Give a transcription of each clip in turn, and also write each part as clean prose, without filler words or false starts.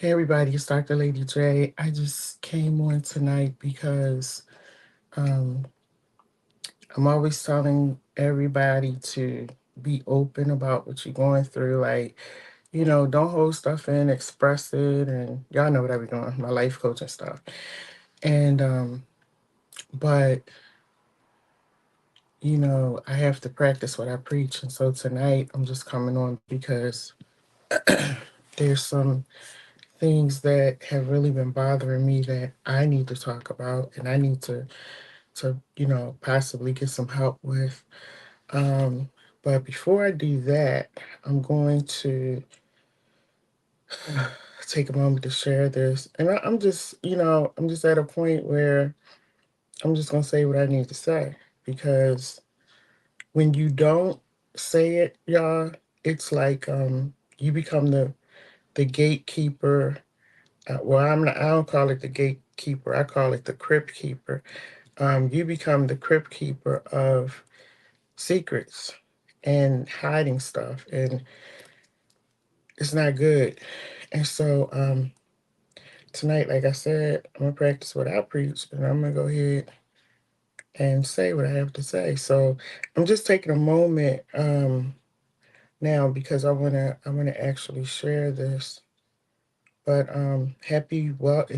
Hey everybody, it's Dr. Lady J. I just came on tonight because um, I'm always telling everybody to be open about what you're going through. Like, don't hold stuff in, express it, and y'all know what I be doing, my life coaching stuff. And but I have to practice what I preach, and so tonight I'm just coming on because there's some things that have really been bothering me that I need to talk about, and I need to possibly get some help with. Um, but before I do that, I'm going to take a moment to share this. And I'm just, I'm just at a point where I'm just going to say what I need to say because when you don't say it, y'all, it's like you become the gatekeeper. Well, I don't call it the gatekeeper. I call it the crypt keeper. You become the crypt keeper of secrets and hiding stuff, and it's not good. And so tonight, like I said, I'm gonna practice what I preach, and I'm gonna go ahead and say what I have to say. So I'm just taking a moment now because I wanna actually share this. But and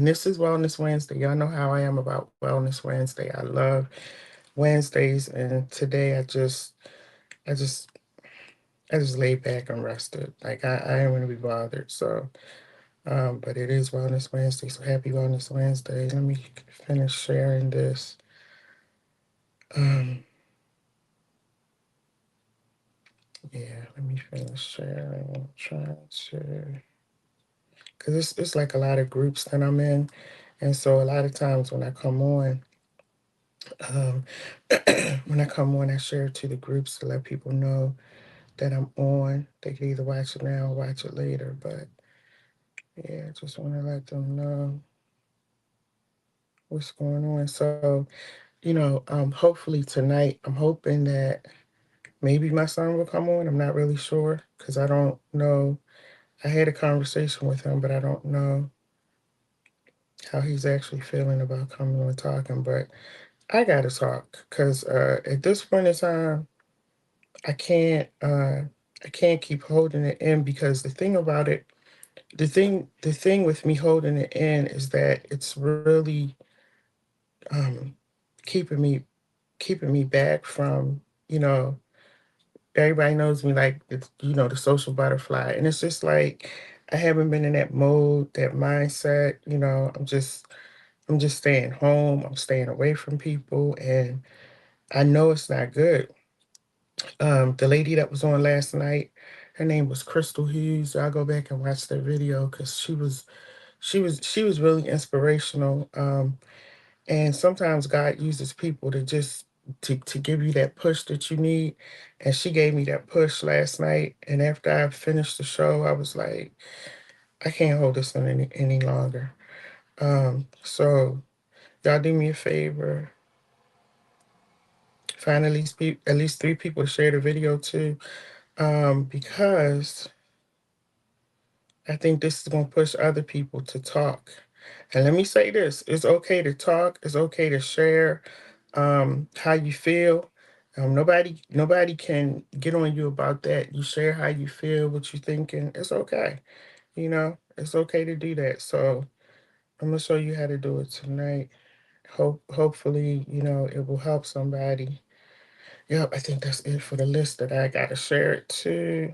this is Wellness Wednesday. Y'all know how I am about Wellness Wednesday. I love Wednesdays, and today I just I just laid back and rested. Like I didn't want to be bothered. So but it is Wellness Wednesday, so happy Wellness Wednesday. Let me finish sharing this. Um, yeah, let me finish sharing. I'm trying to, because it's like a lot of groups that I'm in. And so a lot of times um, when I come on, I share it to the groups to let people know that I'm on. They can either watch it now or watch it later. But yeah, I just want to let them know what's going on. So, hopefully tonight, I'm hoping that maybe my son will come on. I'm not really sure because I don't know. I had a conversation with him, but I don't know how he's actually feeling about coming on talking. But I gotta talk because at this point in time, I can't. I can't keep holding it in because the thing about it, the thing with me holding it in is that it's really um, keeping me keeping me back from you know everybody knows me like it's the social butterfly, and it's just like I haven't been in that mode, that mindset. I'm just staying home, I'm staying away from people, and I know it's not good. The lady that was on last night, her name was Crystal Hughes. I'll go back and watch that video because she was really inspirational. And sometimes God uses people to give you that push that you need. And she gave me that push last night. And after I finished the show, I was like, I can't hold this on any longer. So y'all do me a favor. Find at least 3 people to share the video to. Because I think this is going to push other people to talk. And let me say this, it's okay to talk, it's okay to share how you feel. Nobody can get on you about that. You share how you feel, what you're thinking. It's okay. It's okay to do that. So I'm gonna show you how to do it tonight. Hopefully, it will help somebody. Yep, I think that's it for the list that I gotta share it to.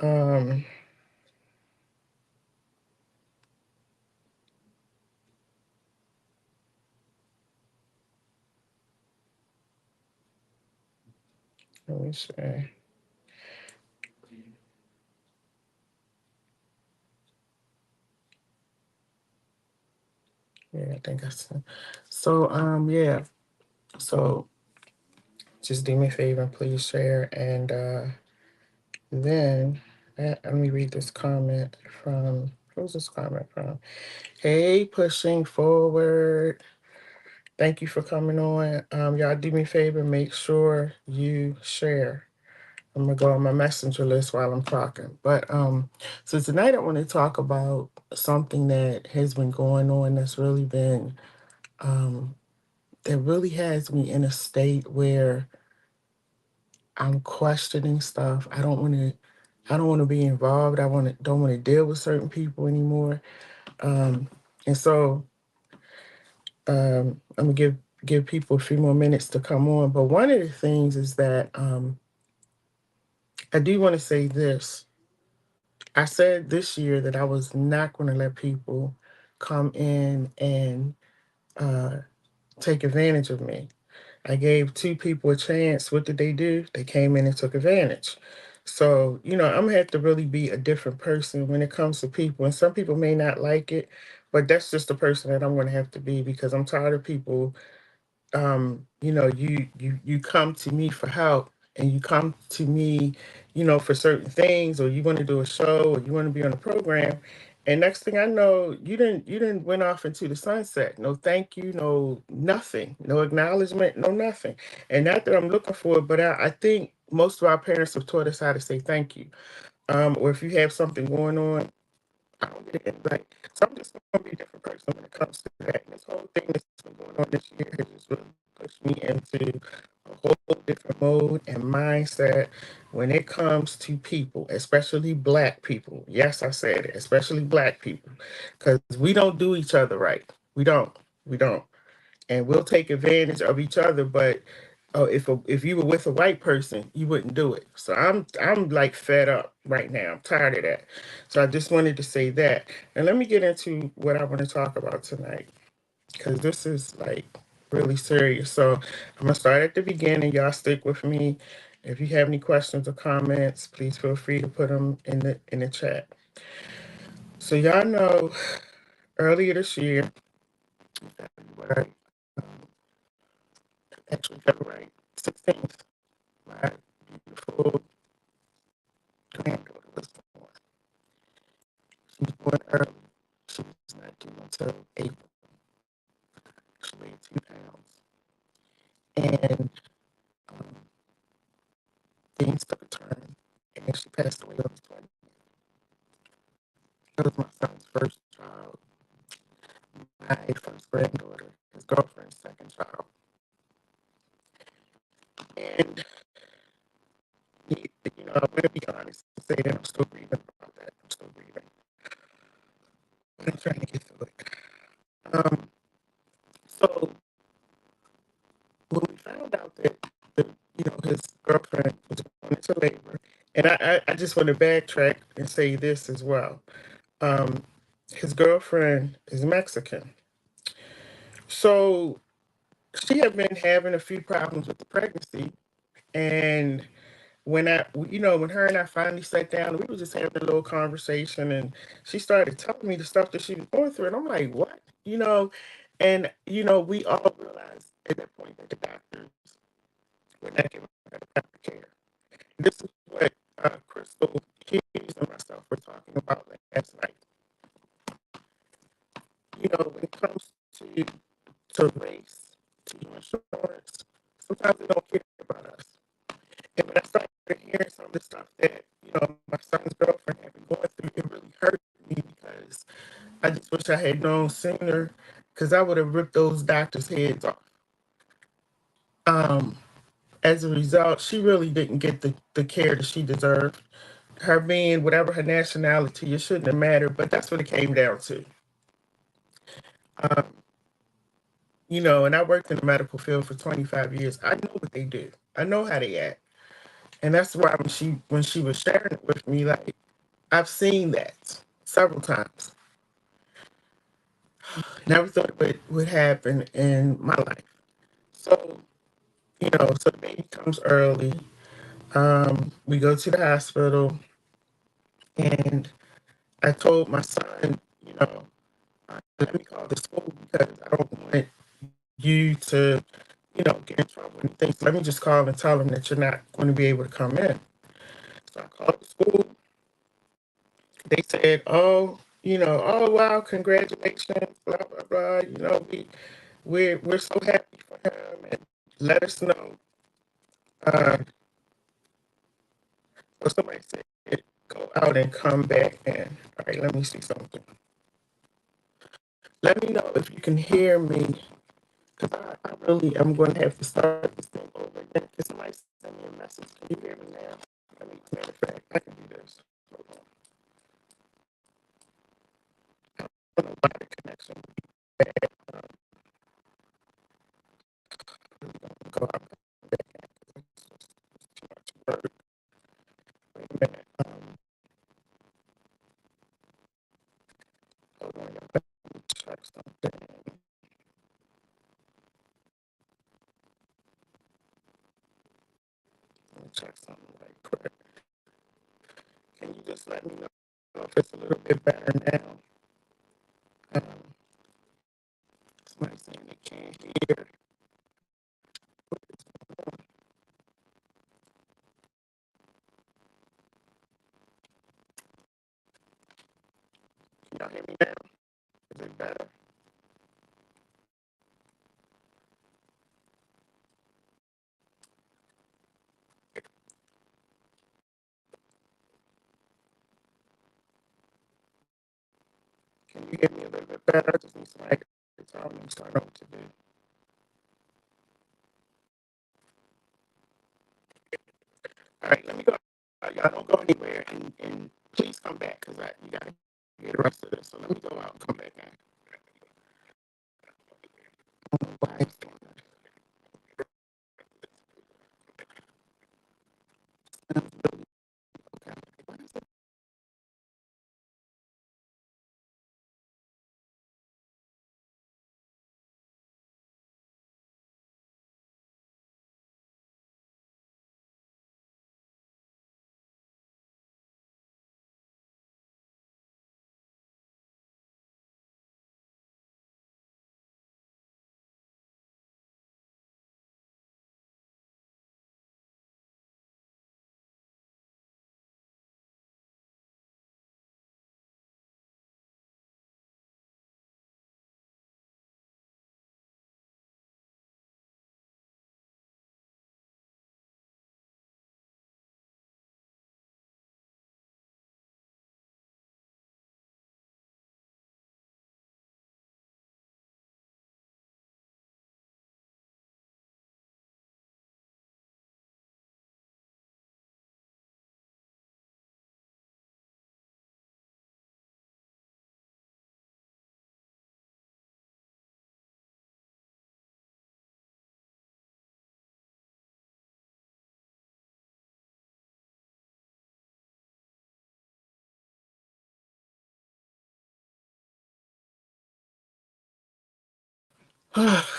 Um, Let me see. Yeah, I think that's it. So yeah. So just do me a favor and please share. And then let me read this comment from who's this comment from? Hey, pushing forward. Thank you for coming on. Y'all do me a favor, make sure you share. I'm gonna go on my messenger list while I'm talking. But so tonight I want to talk about something that has been going on that's really been um, that really has me in a state where I'm questioning stuff. I don't want to be involved. I want to don't want to deal with certain people anymore. Um, and so I'm gonna give people a few more minutes to come on. But one of the things is that I do want to say this. I said this year that I was not going to let people come in and uh, take advantage of me. I gave two people a chance. What did they do? They came in and took advantage. So, I'm gonna have to really be a different person when it comes to people. And some people may not like it, but that's just the person that I'm gonna have to be because I'm tired of people you come to me for help and you come to me, for certain things, or you want to do a show or you want to be on a program. And next thing I know, you didn't went off into the sunset. No thank you, no nothing, no acknowledgement, no nothing. And not that I'm looking for it, but I think most of our parents have taught us how to say thank you. Or if you have something going on, I don't get it. Like, so I'm just gonna be a different person when it comes to that. And this whole thing that's been going on this year has just really pushed me into a whole different mode and mindset when it comes to people, especially black people. Yes, I said it, especially black people, because we don't do each other right. We don't. We don't, and we'll take advantage of each other. But if you were with a white person, you wouldn't do it. So I'm like fed up right now. I'm tired of that. So I just wanted to say that. And let me get into what I want to talk about tonight because this is like really serious. So I'm gonna start at the beginning. Y'all stick with me. If you have any questions or comments, please feel free to put them in the chat. So y'all know earlier this year, February, actually February 16th, my beautiful granddaughter was born. She was born early. She was not due until April. She weighed 2 pounds. And um, things took a turn. And she passed away on the 20th. That was my son's first child, my first granddaughter, his girlfriend's second child. And, I'm going to be honest and say that I'm still grieving about that. I'm still grieving. But I'm trying to get through it. Um, so when we found out that his girlfriend was going into labor, and I just want to backtrack and say this as well. Um, his girlfriend is Mexican, so she had been having a few problems with the pregnancy, and when her and I finally sat down, we were just having a little conversation, and she started telling me the stuff that she was going through, and I'm like, what, and we all realized at that point that the doctors were not giving her the proper care. This is what Crystal Hughes and myself were talking about last night. When it comes to race, to insurance, sometimes they don't care about us. And when I started hearing some of the stuff that my son's girlfriend had been going through, it really hurt me because I just wish I had known sooner, because I would have ripped those doctors' heads off. Um, as a result, she really didn't get the care that she deserved. Her being whatever her nationality, it shouldn't have mattered, but that's what it came down to. Um, and I worked in the medical field for 25 years. I know what they do. I know how they act. And that's why when she was sharing it with me, like, I've seen that several times. Never thought it would happen in my life. So, so the baby comes early. We go to the hospital, and I told my son, let me call the school because I don't want you to, get in trouble and things. Let me just call and tell them that you're not going to be able to come in. So I called the school. They said, oh, oh wow, congratulations, blah blah blah. We're so happy for him, and let us know. Uh, Oh, somebody said go out and come back in. All right, let me see something. Let me know if you can hear me, because I really am going to have to start this thing over again. Because somebody sent me a message. Can you hear me now? Let me, matter of fact, I can do this. Hold on. I don't know why the connection is bad. Go out and back in. It's too much work. Wait a minute. Hold on, y'all. Let me check something. Let me check something right quick. Can you just let me know if it's a little bit better now? Um, somebody saying they can't hear. Can y'all hear me now? Is it better? Can you hear me a little bit better? I just need somebody to tell me so I know what to do. All right, let me go. Y'all don't go anywhere, and please come back because you got to hear the rest of this. So let me go out and come back in. I don't know why it's doing that. Okay. What is it?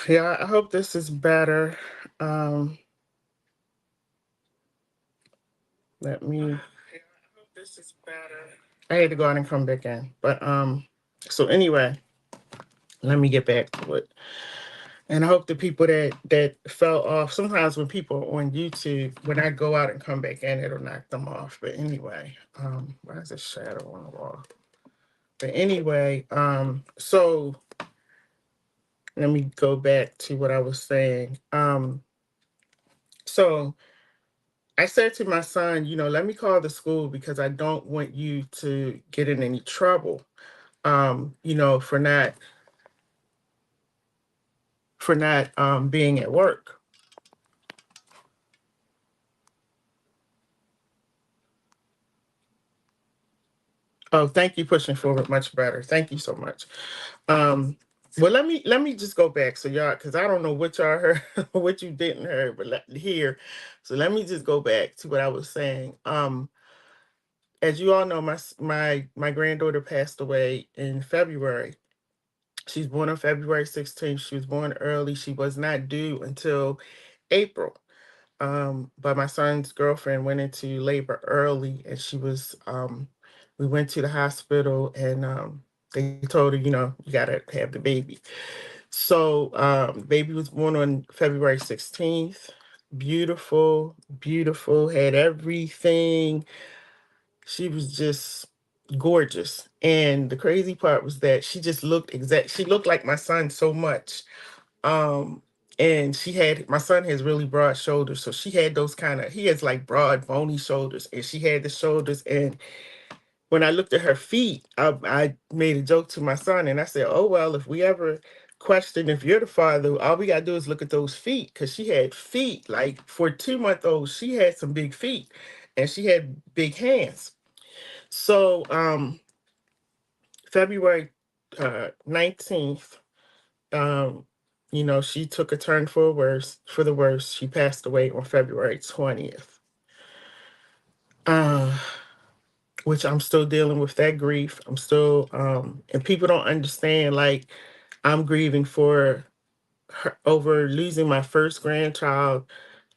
Yeah, I hope this is better. Um, let me. Yeah, I hope this is better. I had to go out and come back in, but so anyway, let me get back to it. And I hope the people that fell off. Sometimes when people are on YouTube, when I go out and come back in, it'll knock them off. But anyway, why is a shadow on the wall? But anyway, so let me go back to what I was saying. So I said to my son, let me call the school because I don't want you to get in any trouble, for not being at work. Oh, thank you, pushing forward, much better. Thank you so much. Um, well, let me just go back so y'all, because I don't know what y'all heard, what you didn't hear, but hear. So let me just go back to what I was saying. As you all know, my granddaughter passed away in February. She's born on February 16th. She was born early. She was not due until April. But my son's girlfriend went into labor early, and we went to the hospital, and they told her, you gotta have the baby. So baby was born on February 16th. Beautiful, beautiful, had everything. She was just gorgeous. And the crazy part was that she just looked she looked like my son so much. Um, And my son has really broad shoulders, so she had those he has like broad bony shoulders, and she had the shoulders. And when I looked at her feet, I made a joke to my son, and I said, oh well, if we ever question if you're the father, all we gotta do is look at those feet, because she had feet like, for a 2 month old, she had some big feet, and she had big hands. So February 19th, um, she took a turn for the worse. She passed away on February 20th. Uh, which I'm still dealing with that grief. I'm still and people don't understand, like, I'm grieving for her over losing my first grandchild.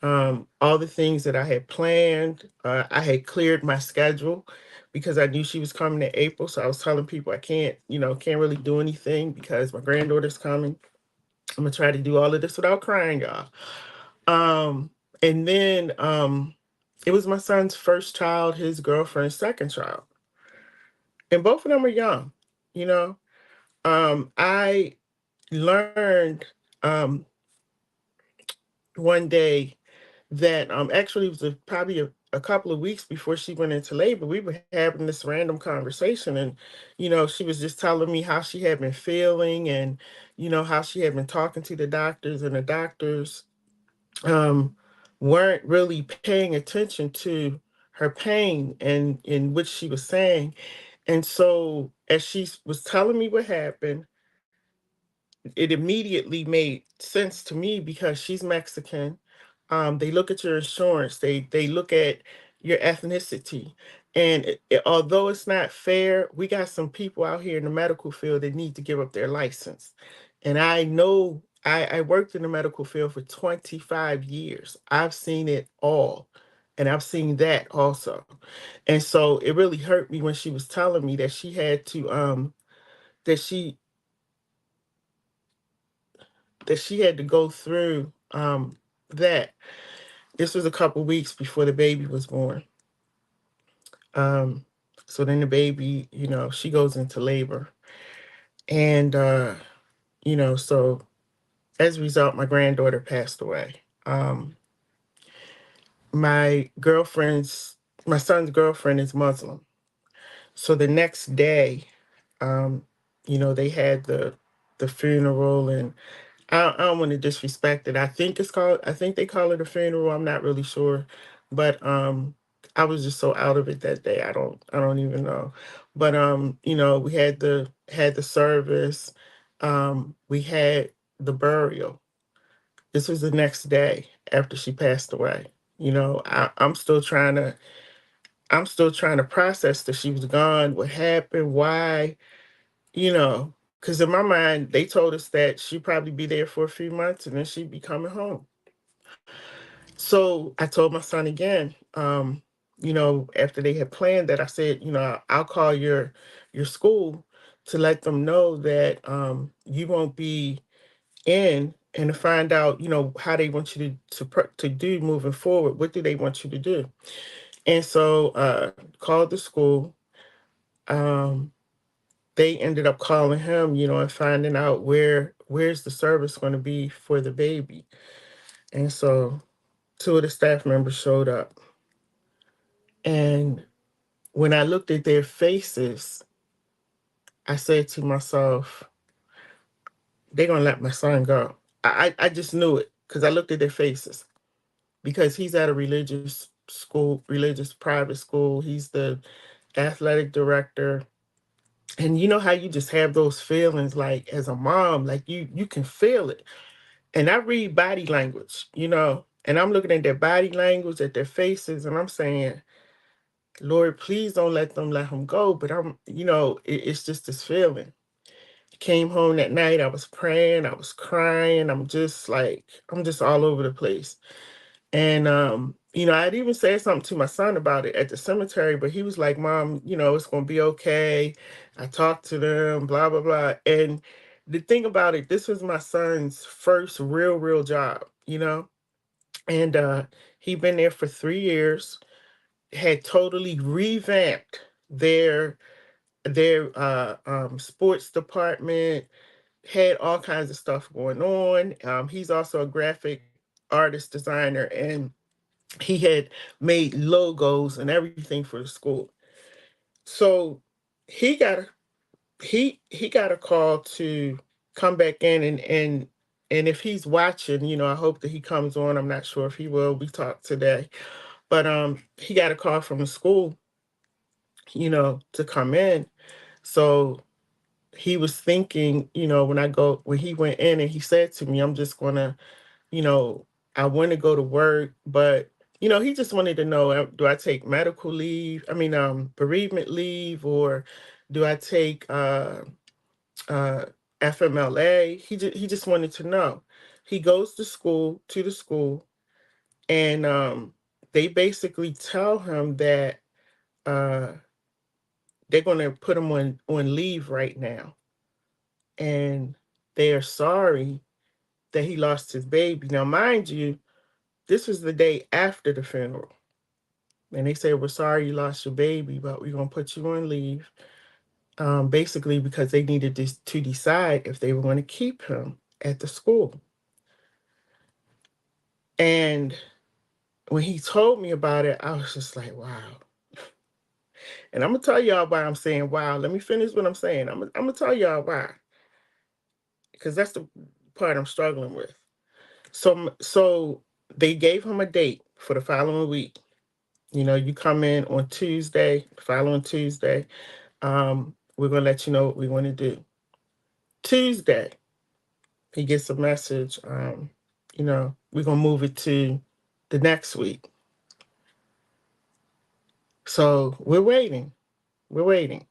All the things that I had planned, I had cleared my schedule because I knew she was coming in April. So I was telling people I can't really do anything because my granddaughter's coming. I'm gonna try to do all of this without crying, y'all. Um, and then it was my son's first child, his girlfriend's second child, and both of them are young. You know, I learned one day that actually it was probably a couple of weeks before she went into labor. We were having this random conversation, and she was just telling me how she had been feeling, and how she had been talking to the doctors, and the doctors um, weren't really paying attention to her pain and in which she was saying. And so as she was telling me what happened, it immediately made sense to me because she's Mexican. They look at your insurance. They look at your ethnicity, and although it's not fair, we got some people out here in the medical field that need to give up their license. And I know I worked in the medical field for 25 years. I've seen it all, and I've seen that also. And so it really hurt me when she was telling me that she had to that she that she had to go through that. This was a couple weeks before the baby was born. Um, so then the baby, she goes into labor. And, so as a result, my granddaughter passed away. My girlfriend's, my son's girlfriend is Muslim. So the next day, um, they had the funeral, and I don't want to disrespect it. I think they call it a funeral. I'm not really sure, but I was just so out of it that day. I don't even know. But we had the service. We had the burial. This was the next day after she passed away. I'm still trying to process that she was gone, what happened, why, because in my mind, they told us that she'd probably be there for a few months and then she'd be coming home. So I told my son again, after they had planned that, I said, I'll call your school to let them know that you won't be in, and to find out, how they want you to do moving forward. What do they want you to do? And so called the school. Um, they ended up calling him, and finding out where's the service going to be for the baby. And so two of the staff members showed up. And when I looked at their faces, I said to myself, they're going to let my son go. I just knew it because I looked at their faces, because he's at a religious school, religious private school. He's the athletic director. And you know how you just have those feelings, like as a mom, like you can feel it. And I read body language, and I'm looking at their body language, at their faces, and I'm saying, Lord, please don't let him go. But it's just this feeling. Came home that night, I was praying, I was crying, I'm just all over the place. And I'd even said something to my son about it at the cemetery, but he was like, Mom, it's gonna be okay. I talked to them, blah, blah, blah. And the thing about it, this was my son's first real job, and he'd been there for 3 years, had totally revamped their sports department, had all kinds of stuff going on. He's also a graphic artist designer, and he had made logos and everything for the school. So he got a he got a call to come back in, and if he's watching, I hope that he comes on. I'm not sure if he will. We talked today, but he got a call from the school, to come in. So he was thinking, when he went in and he said to me, I'm just gonna, you know, I want to go to work, but he just wanted to know, do I take medical leave? I mean, bereavement leave, or do I take uh FMLA? He just wanted to know. He goes to the school, and they basically tell him that uh they're going to put him on leave right now, and they are sorry that he lost his baby. Now, mind you, this was the day after the funeral. And they said, we're sorry you lost your baby, but we're going to put you on leave. Basically, because they needed to decide if they were going to keep him at the school. And when he told me about it, I was just like, wow. And I'm going to tell y'all why I'm saying wow. Let me finish what I'm saying. I'm going to tell y'all why, because that's the part I'm struggling with. So they gave him a date for the following week. You come in on Tuesday, following Tuesday. We're gonna let you know what we want to do. Tuesday, he gets a message. We're gonna move it to the next week. So we're waiting. We're waiting.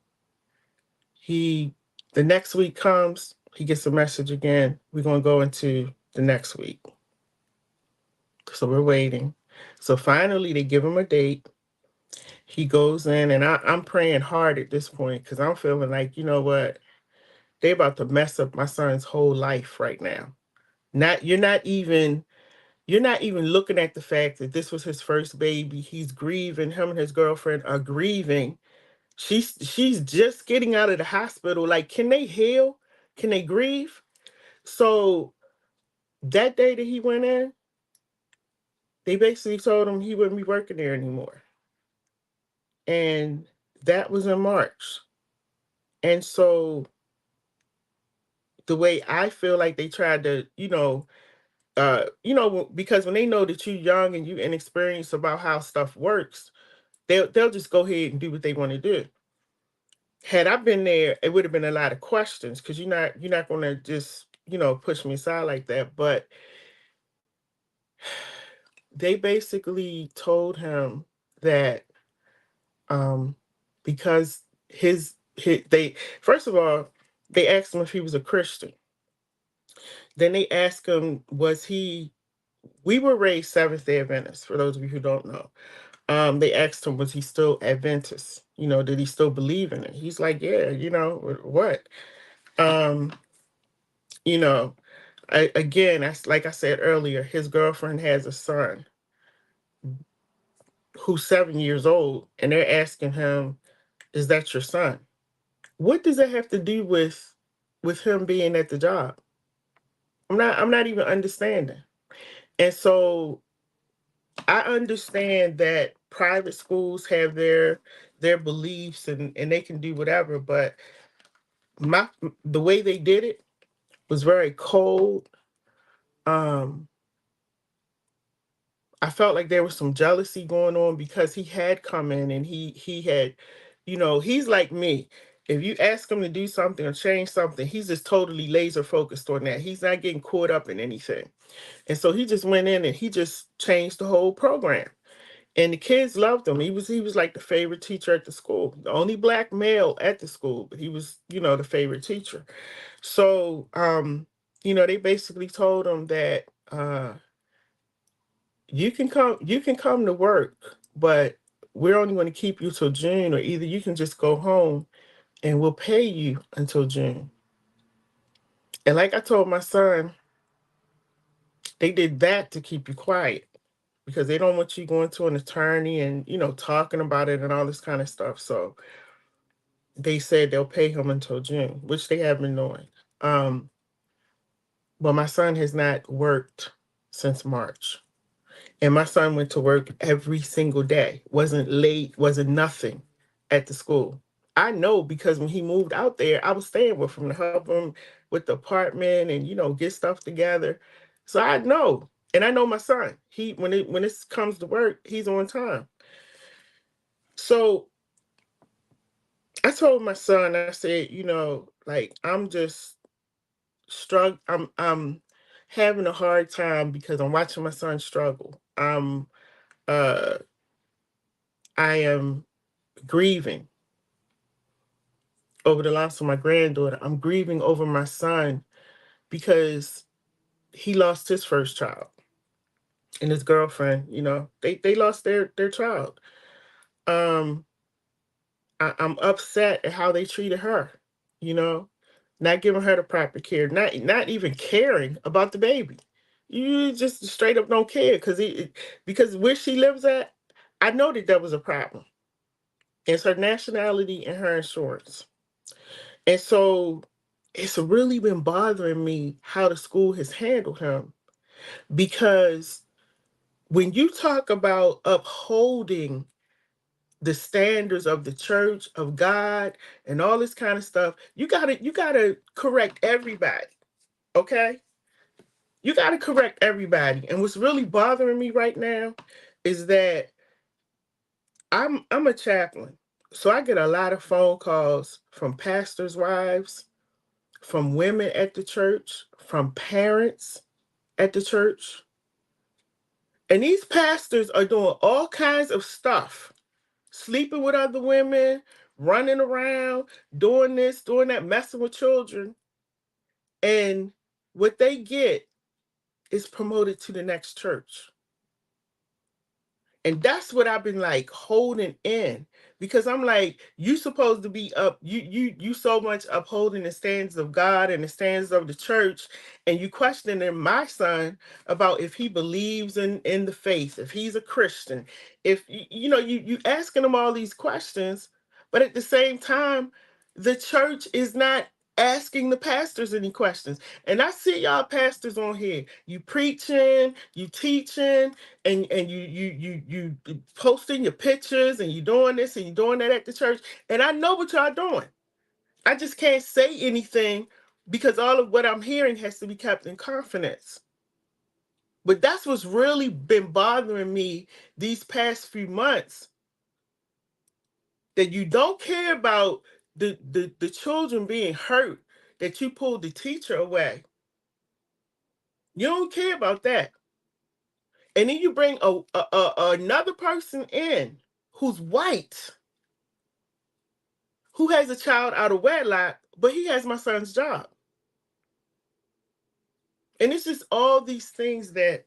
He The next week comes. He gets a message again. We're gonna go into the next week. So we're waiting. So finally, they give him a date. He goes in, and I'm praying hard at this point because I'm feeling like, you know what, they about to mess up my son's whole life right now. Not you're not even looking at the fact that this was his first baby. He's grieving. Him and his girlfriend are grieving. She's just getting out of the hospital. Like, can they heal? Can they grieve? So that day that he went in, they basically told him he wouldn't be working there anymore. And that was in March. And so the way I feel like they tried to, because when they know that you're young and you inexperienced about how stuff works, they'll just go ahead and do what they want to do. Had I been there, it would have been a lot of questions because you're not gonna just push me aside like that. But they basically told him that um because his they first of all, they asked him if he was a Christian. Then they asked him, was he we were raised Seventh Day Adventists, for those of you who don't know. They asked him, was he still Adventist? Did he still believe in it? He's like, yeah, what? Um, you know, again, that's like I said earlier, his girlfriend has a son who's 7 years old, and they're asking him, is that your son? What does that have to do with him being at the job? I'm not even understanding. And so I understand that private schools have their beliefs, and they can do whatever, but my the way they did it was very cold. Um, I felt like there was some jealousy going on because he had come in and he had, he's like me. If you ask him to do something or change something, he's just totally laser focused on that. He's not getting caught up in anything. And so he just went in and he just changed the whole program. And the kids loved him. He was like the favorite teacher at the school, the only black male at the school, but he was, the favorite teacher. So, they basically told him that you can come to work, but we're only going to keep you till June, or either you can just go home and we'll pay you until June. And like I told my son, they did that to keep you quiet because they don't want you going to an attorney and talking about it and all this kind of stuff. So they said they'll pay him until June, which they have been doing. but my son has not worked since March. And my son went to work every single day, wasn't late, wasn't nothing at the school. I know because when he moved out there, I was staying with him to help him with the apartment and, get stuff together. So I know. And I know my son. He when it comes to work, he's on time. So I told my son, I said, like I'm just I'm having a hard time because I'm watching my son struggle. Uh I am grieving over the loss of my granddaughter. I'm grieving over my son because he lost his first child and his girlfriend, they lost their child. Um I'm upset at how they treated her, you know, not giving her the proper care, not even caring about the baby. You just straight up don't care because where she lives at, I know that was a problem. It's her nationality and her insurance. And so it's really been bothering me how the school has handled him because when you talk about upholding the standards of the church of God and all this kind of stuff, you gotta correct everybody. Okay? You gotta correct everybody. And what's really bothering me right now is that I'm a chaplain. So I get a lot of phone calls from pastors' wives, from women at the church, from parents at the church. And these pastors are doing all kinds of stuff, sleeping with other women, running around, doing this, doing that, messing with children. And what they get is promoted to the next church. And that's what I've been like holding in because I'm like, you supposed to be up, you so much upholding the standards of God and the standards of the church, and you questioning my son about if he believes in the faith, if he's a Christian, if you asking him all these questions, but at the same time, the church is not asking the pastors any questions. And I see y'all pastors on here, you preaching, you teaching, and you posting your pictures and you doing this and you doing that at the church, and I know what y'all doing. I just can't say anything because all of what I'm hearing has to be kept in confidence. But that's what's really been bothering me these past few months, that you don't care about the children being hurt, that you pulled the teacher away. You don't care about that. And then you bring another person in who's white, who has a child out of wedlock, but he has my son's job. And it's just all these things that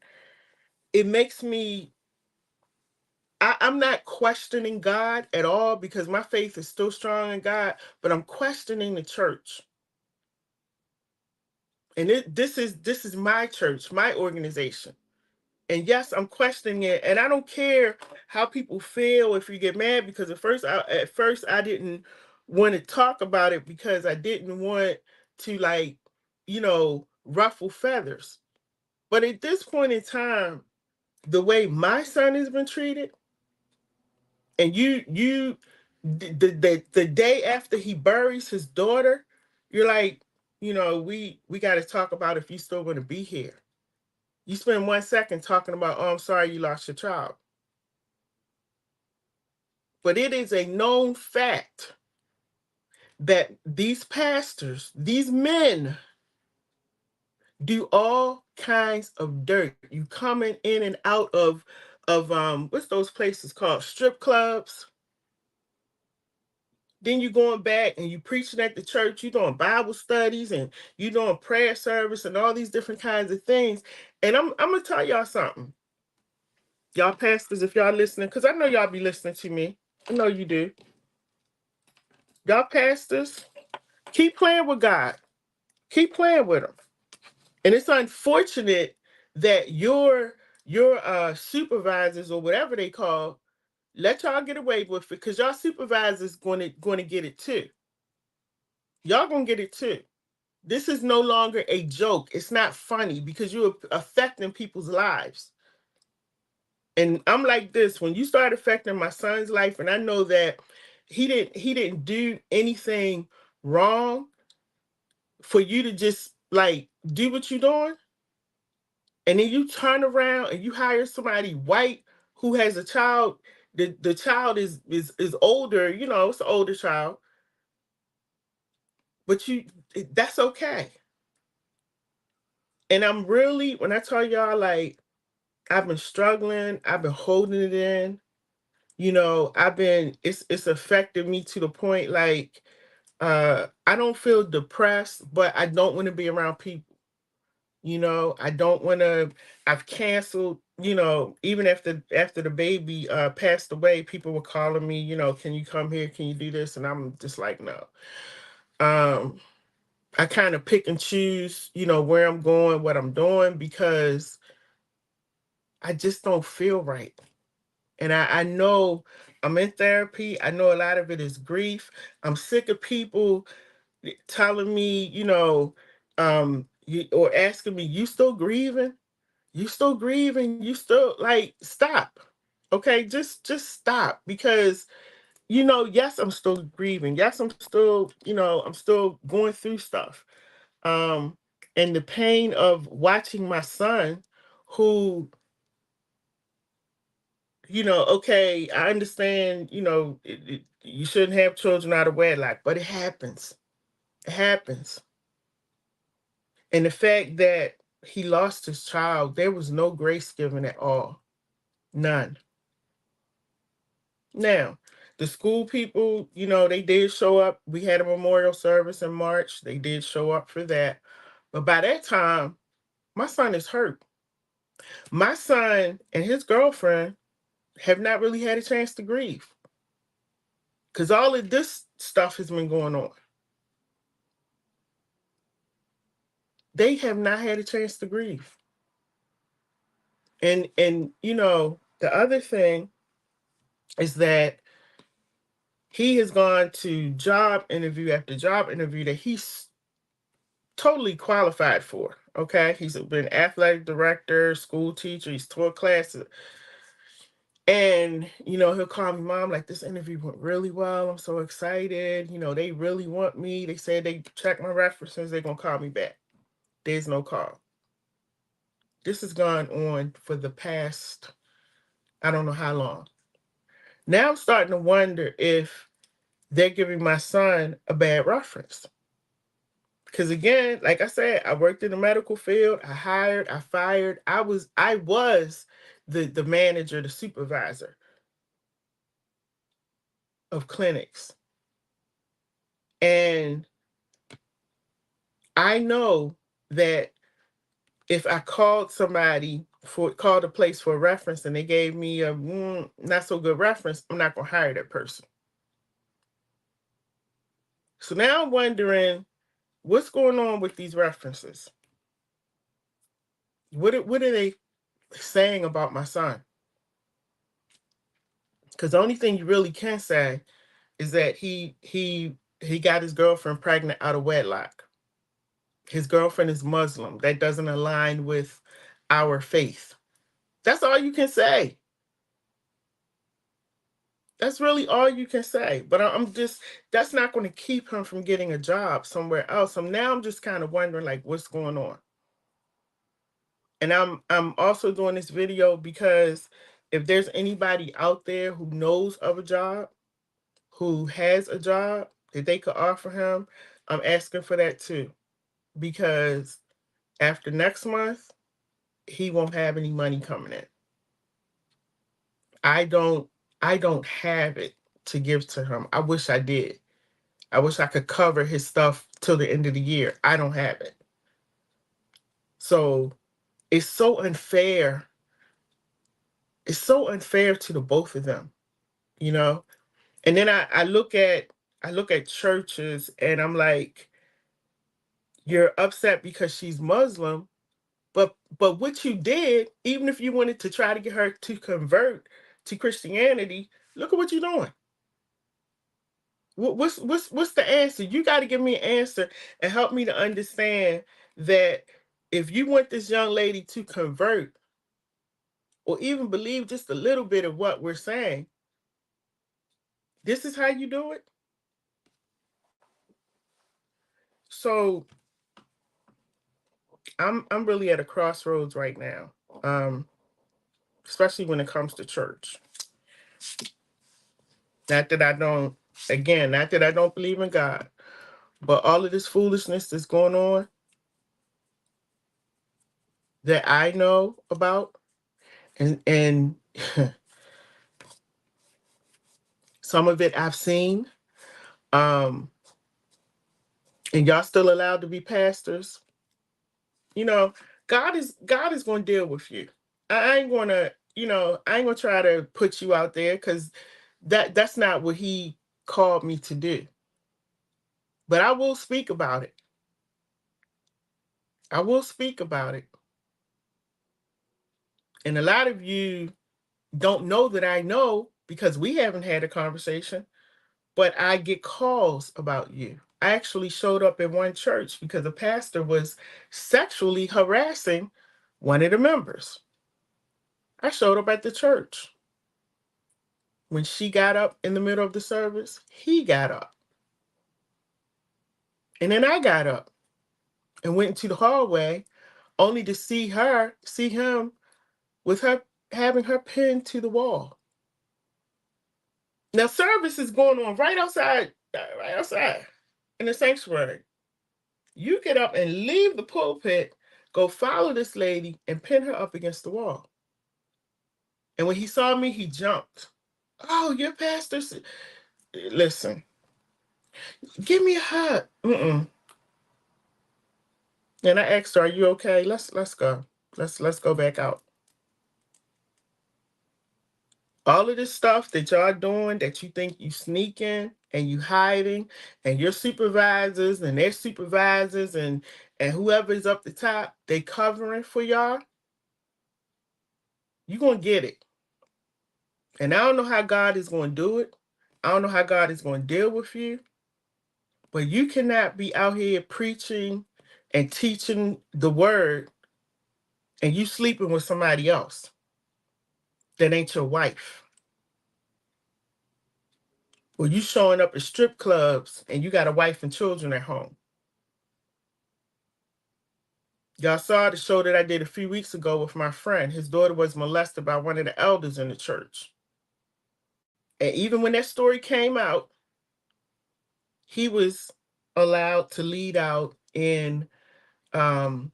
it makes me, I'm not questioning God at all because my faith is still strong in God, but I'm questioning the church. And this is my church, my organization. And yes, I'm questioning it, and I don't care how people feel if you get mad because at first I didn't want to talk about it because I didn't want to like, ruffle feathers. But at this point in time, the way my son has been treated, and the day after he buries his daughter, you're like, we got to talk about if you still going to be here. You spend 1 second talking about, oh, I'm sorry you lost your child. But it is a known fact that these pastors, these men, do all kinds of dirt. You coming in and out of what's those places called? Strip clubs. Then you going back and you preaching at the church, you doing Bible studies and you doing prayer service and all these different kinds of things. And I'm gonna tell y'all something. Y'all pastors, if y'all listening, because I know y'all be listening to me. I know you do. Y'all pastors, keep playing with God. Keep playing with him. And it's unfortunate that your supervisors or whatever they call let y'all get away with it because y'all supervisors going to get it too. Y'all gonna get it too. This is no longer a joke. It's not funny because you're affecting people's lives. And I'm like this, when you start affecting my son's life, and I know that he didn't do anything wrong, for you to just like do what you're doing, and then you turn around and you hire somebody white who has a child. The child is older, it's an older child, but that's okay. And I'm really, when I tell y'all, like, I've been struggling, I've been holding it in, it's affected me to the point, like, I don't feel depressed, but I don't want to be around people. I don't want to. I've canceled. Even after the baby passed away, people were calling me. Can you come here? Can you do this? And I'm just like, no. Um, I kind of pick and choose. Where I'm going, what I'm doing, because I just don't feel right. And I know I'm in therapy. I know a lot of it is grief. I'm sick of people telling me, or asking me, you still grieving? You still grieving? You still, like, stop. Okay, just stop, because yes, I'm still grieving. Yes, I'm still going through stuff. Um and the pain of watching my son, who, okay, I understand, you shouldn't have children out of wedlock, but it happens. It happens. And the fact that he lost his child, there was no grace given at all. None. Now, the school people, they did show up. We had a memorial service in March. They did show up for that. But by that time, my son is hurt. My son and his girlfriend have not really had a chance to grieve, because all of this stuff has been going on. They have not had a chance to grieve. And the other thing is that he has gone to job interview after job interview that he's totally qualified for. Okay, he's been athletic director, school teacher, he's taught classes. And he'll call me, mom, like, this interview went really well. I'm so excited. They really want me. They said they checked my references, they're gonna call me back. There's no call. This has gone on for the past, I don't know how long. Now I'm starting to wonder if they're giving my son a bad reference. Because again, like I said, I worked in the medical field. I hired, I fired. I was the manager, the supervisor of clinics. And I know that if I called a place for a reference, and they gave me a not so good reference, I'm not gonna hire that person. So now I'm wondering what's going on with these references. What are they saying about my son? Because the only thing you really can say is that he got his girlfriend pregnant out of wedlock. His girlfriend is Muslim. That doesn't align with our faith. That's all you can say. That's really all you can say. But I'm just, that's not going to keep him from getting a job somewhere else. So now I'm just kind of wondering, like, what's going on. And I'm also doing this video because if there's anybody out there who knows of a job, who has a job that they could offer him, I'm asking for that too. Because after next month, he won't have any money coming in. I don't I don't have it to give to him. I wish I did. I wish I could cover his stuff till the end of the year. I don't have it. So it's so unfair. It's so unfair to the both of them, you know? And then I look at churches, and I'm like, you're upset because she's Muslim, but what you did, even if you wanted to try to get her to convert to Christianity, look at what you're doing. What's the answer? You got to give me an answer and help me to understand that if you want this young lady to convert or even believe just a little bit of what we're saying, this is how you do it. So I'm really at a crossroads right now, um, especially when it comes to church. Not that I don't, again, not that I don't believe in God, but all of this foolishness that's going on that I know about, and some of it I've seen, um, and y'all still allowed to be pastors. You know, God is going to deal with you. I ain't gonna, I ain't gonna try to put you out there because that's not what He called me to do. But I will speak about it. I will speak about it. And a lot of you don't know that I know because we haven't had a conversation, but I get calls about you. I actually showed up at one church because a pastor was sexually harassing one of the members. I showed up at the church. When she got up in the middle of the service, he got up. And then I got up and went into the hallway only to see him with her having her pinned to the wall. Now service is going on right outside in the sanctuary. You get up and leave the pulpit, go follow this lady and pin her up against the wall. And when he saw me, he jumped. Oh, your pastor. Listen, give me a hug. Mm-mm. And I asked her, "Are you okay? Let's go. Let's go back out." All of this stuff that y'all doing that you think you sneaking and you hiding, and your supervisors and their supervisors and whoever's up the top, they covering for y'all. You gonna get it. And I don't know how God is gonna do it. I don't know how God is gonna deal with you. But you cannot be out here preaching and teaching the word and you sleeping with somebody else that ain't your wife. Or you showing up at strip clubs and you got a wife and children at home. Y'all saw the show that I did a few weeks ago with my friend. His daughter was molested by one of the elders in the church. And even when that story came out, he was allowed to lead out in um,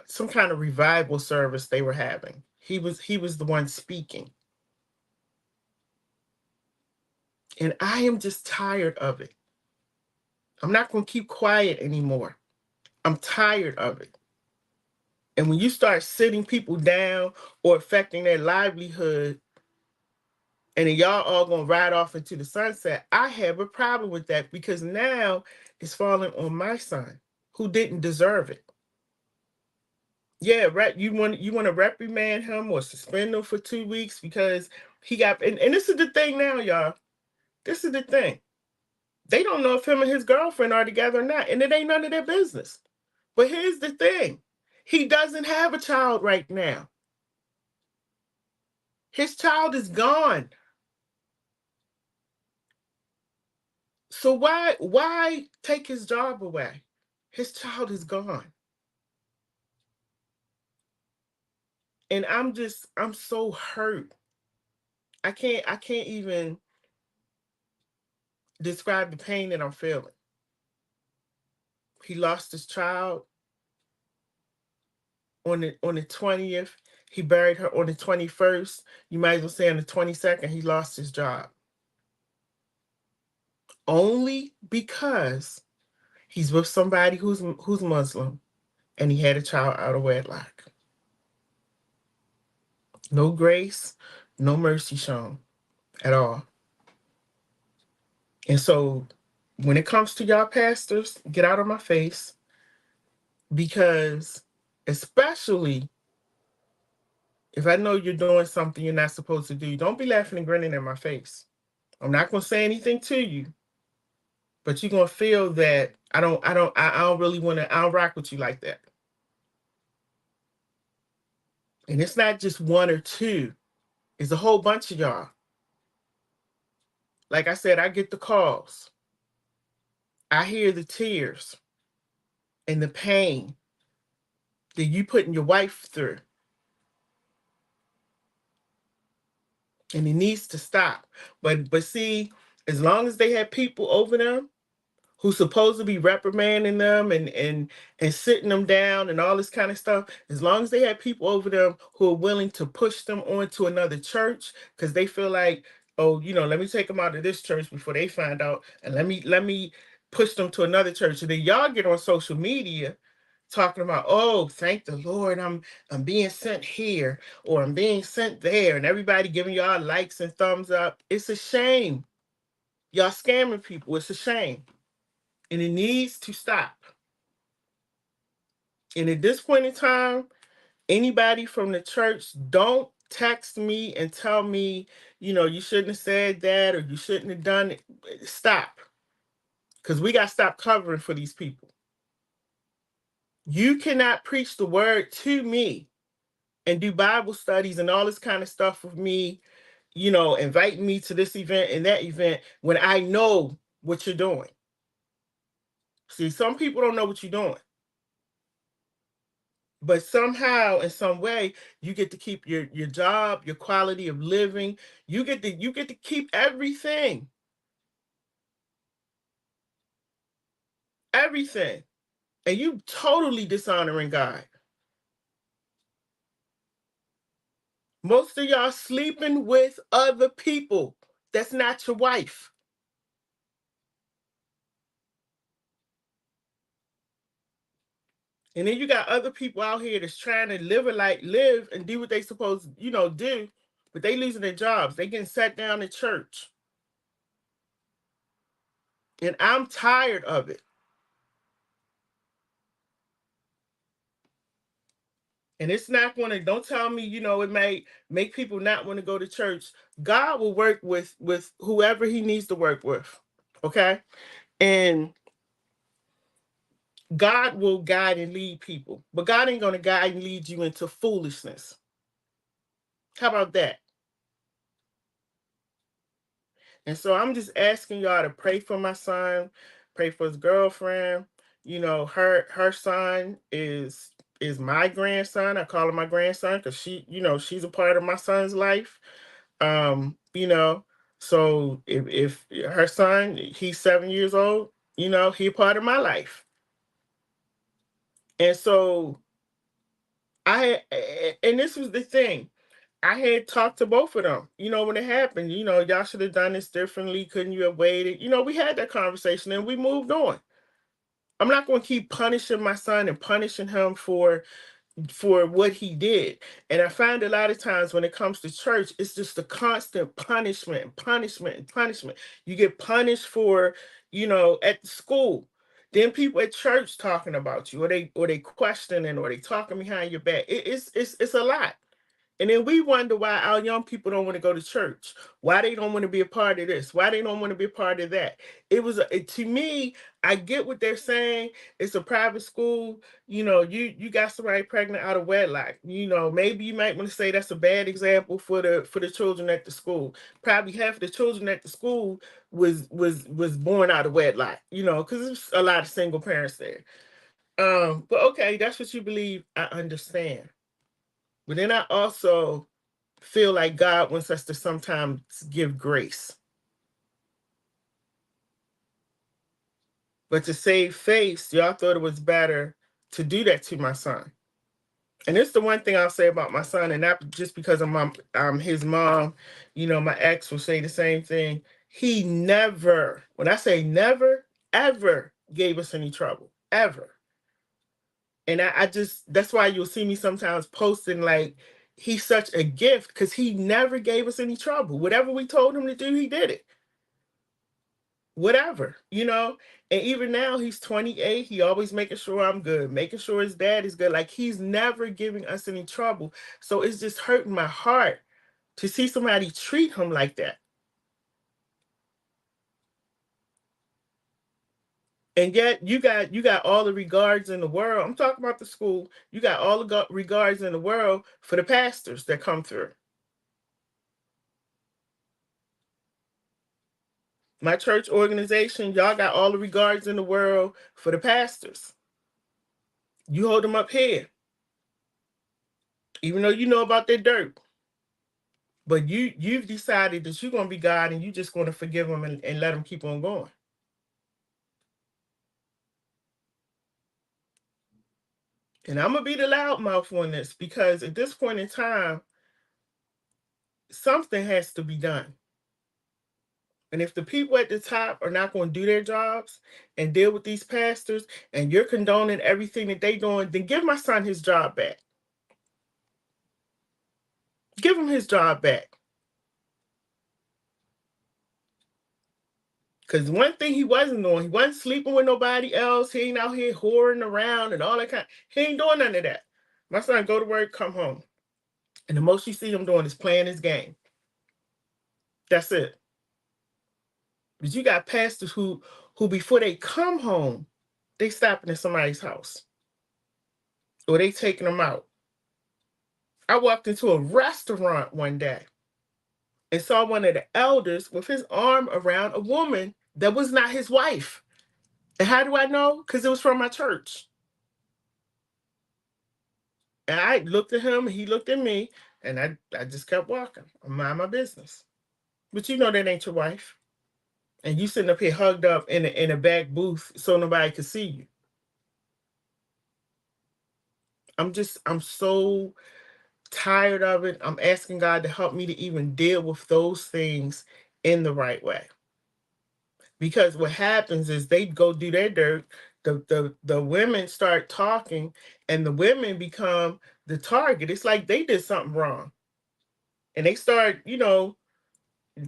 some kind of revival service they were having. He was the one speaking. And I am just tired of it. I'm not going to keep quiet anymore. I'm tired of it. And when you start sitting people down or affecting their livelihood, and then y'all all gonna ride off into the sunset, I have a problem with that because now it's falling on my son who didn't deserve it. Yeah, right. You want to reprimand him or suspend him for 2 weeks because he got and this is the thing now, y'all. This is the thing. They don't know if him and his girlfriend are together or not, and it ain't none of their business. But here's the thing. He doesn't have a child right now. His child is gone. So why take his job away? His child is gone. And I'm so hurt. I can't even describe the pain that I'm feeling. He lost his child on the 20th. He buried her on the 21st. You might as well say on the 22nd he lost his job. Only because he's with somebody who's Muslim and he had a child out of wedlock. No grace, no mercy shown at all. And so when it comes to y'all pastors, get out of my face because especially if I know you're doing something you're not supposed to do, don't be laughing and grinning in my face. I'm not gonna say anything to you, but you're gonna feel that I don't really wanna I don't rock with you like that. And it's not just one or two, it's a whole bunch of y'all. Like I said, I get the calls. I hear the tears and the pain that you putting your wife through. And it needs to stop. But see, as long as they have people over them who's supposed to be reprimanding them and sitting them down and all this kind of stuff, as long as they have people over them who are willing to push them on to another church because they feel like, oh, let me take them out of this church before they find out, and let me push them to another church. And then y'all get on social media talking about, oh, thank the Lord, I'm being sent here or I'm being sent there, and everybody giving y'all likes and thumbs up. It's a shame. Y'all scamming people. It's a shame. And it needs to stop. And at this point in time, anybody from the church, don't text me and tell me, you shouldn't have said that or you shouldn't have done it. Stop. Because we got to stop covering for these people. You cannot preach the word to me and do Bible studies and all this kind of stuff with me, inviting me to this event and that event when I know what you're doing. See, some people don't know what you're doing. But somehow, in some way, you get to keep your job, your quality of living. You get to keep everything. Everything. And you totally dishonoring God. Most of y'all sleeping with other people. That's not your wife. And then you got other people out here that's trying to live and do what they supposed to, do, but they losing their jobs. They getting sat down in church. And I'm tired of it. And it's not going to, don't tell me, it may make people not want to go to church. God will work with whoever he needs to work with. Okay? And God will guide and lead people. But God ain't going to guide and lead you into foolishness. How about that? And so I'm just asking y'all to pray for my son, pray for his girlfriend. Her son is my grandson. I call him my grandson because she's a part of my son's life. um you know so if her son, he's 7 years old, he a part of my life. And so and this was the thing, I had talked to both of them, when it happened, y'all should have done this differently, couldn't you have waited? We had that conversation and we moved on. I'm not going to keep punishing my son and punishing him for what he did. And I find a lot of times when it comes to church, it's just a constant punishment and punishment and punishment. You get punished for, at the school. Then people at church talking about you, or they questioning, or they talking behind your back. It's a lot. And then we wonder why our young people don't want to go to church, why they don't want to be a part of this, why they don't want to be a part of that. To me, I get what they're saying. It's a private school. You got somebody pregnant out of wedlock. Maybe you might want to say that's a bad example for the children at the school. Probably half of the children at the school was born out of wedlock. Because there's a lot of single parents there. But okay, that's what you believe. I understand. But then I also feel like God wants us to sometimes give grace. But to save face, y'all thought it was better to do that to my son. And it's the one thing I'll say about my son, and not just because I'm his mom. My ex will say the same thing. He never, when I say never, ever gave us any trouble. Ever. And I just, that's why you'll see me sometimes posting like he's such a gift because he never gave us any trouble. Whatever we told him to do, he did it. Whatever. And even now he's 28. He always making sure I'm good, making sure his dad is good. Like he's never giving us any trouble. So it's just hurting my heart to see somebody treat him like that. And yet you got all the regards in the world. I'm talking about the school. You got all the regards in the world for the pastors that come through. My church organization, y'all got all the regards in the world for the pastors. You hold them up here, even though you know about their dirt. But you've decided that you're gonna be God and you're just gonna forgive them and let them keep on going. And I'm gonna be the loudmouth on this because at this point in time, something has to be done. And if the people at the top are not going to do their jobs and deal with these pastors, and you're condoning everything that they doing, then give my son his job back. Give him his job back. Because one thing he wasn't doing, he wasn't sleeping with nobody else. He ain't out here whoring around and all that kind. He ain't doing none of that. My son go to work, come home, and the most you see him doing is playing his game. That's it. But you got pastors who before they come home, they stopping at somebody's house or they taking them out. I walked into a restaurant one day and saw one of the elders with his arm around a woman that was not his wife. And how do I know? Because it was from my church. And I looked at him, he looked at me, and I just kept walking. I mind my business. But you know that ain't your wife. And you sitting up here hugged up in a back booth so nobody could see you. I'm so tired of it. I'm asking God to help me to even deal with those things in the right way. Because what happens is they go do their dirt, the women start talking, and the women become the target. It's like they did something wrong. And they start,